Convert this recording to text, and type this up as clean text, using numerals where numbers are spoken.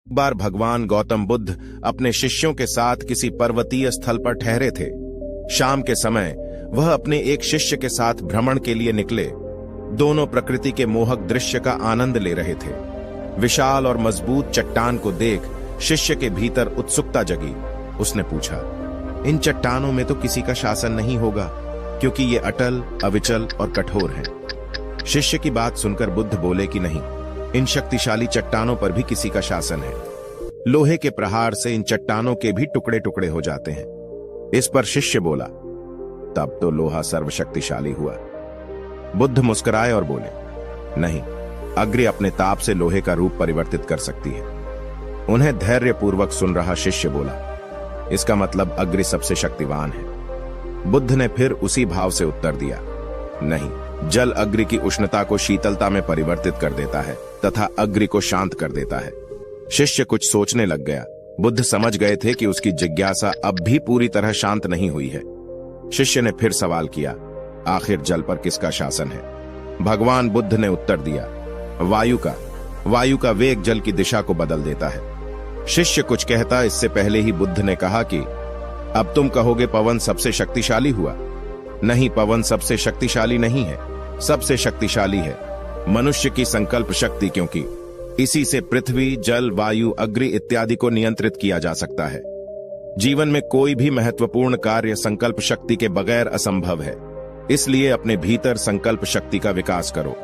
बार भगवान गौतम बुद्ध अपने शिष्यों के साथ किसी पर्वतीय स्थल पर ठहरे थे। शाम के समय वह अपने एक शिष्य के साथ भ्रमण के लिए निकले। दोनों प्रकृति के मोहक दृश्य का आनंद ले रहे थे। विशाल और मजबूत चट्टान को देख शिष्य के भीतर उत्सुकता जगी। उसने पूछा, इन चट्टानों में तो किसी का शासन नहीं होगा, क्योंकि ये अटल, अविचल और कठोर हैं। शिष्य की बात सुनकर बुद्ध बोले कि नहीं, इन शक्तिशाली चट्टानों पर भी किसी का शासन है। लोहे के प्रहार से इन चट्टानों के भी टुकड़े टुकड़े हो जाते हैं। इस पर शिष्य बोला, तब तो लोहा सर्वशक्तिशाली हुआ। बुद्ध मुस्कुराए और बोले, नहीं, अग्नि अपने ताप से लोहे का रूप परिवर्तित कर सकती है। उन्हें धैर्यपूर्वक सुन रहा शिष्य बोला, इसका मतलब अग्नि सबसे शक्तिवान है। बुद्ध ने फिर उसी भाव से उत्तर दिया, नहीं, जल अग्नि की उष्णता को शीतलता में परिवर्तित कर देता है तथा अग्नि को शांत कर देता है। शिष्य कुछ सोचने लग गया। बुद्ध समझ गए थे कि उसकी जिज्ञासा अब भी पूरी तरह शांत नहीं हुई है। शिष्य ने फिर सवाल किया, आखिर जल पर किसका शासन है? भगवान बुद्ध ने उत्तर दिया, वायु का। वायु का वेग जल की दिशा को बदल देता है। शिष्य कुछ कहता इससे पहले ही बुद्ध ने कहा कि अब तुम कहोगे पवन सबसे शक्तिशाली हुआ। नहीं, पवन सबसे शक्तिशाली नहीं है, सबसे शक्तिशाली है मनुष्य की संकल्प शक्ति, क्योंकि इसी से पृथ्वी, जल, वायु, अग्नि इत्यादि को नियंत्रित किया जा सकता है। जीवन में कोई भी महत्वपूर्ण कार्य संकल्प शक्ति के बगैर असंभव है। इसलिए अपने भीतर संकल्प शक्ति का विकास करो।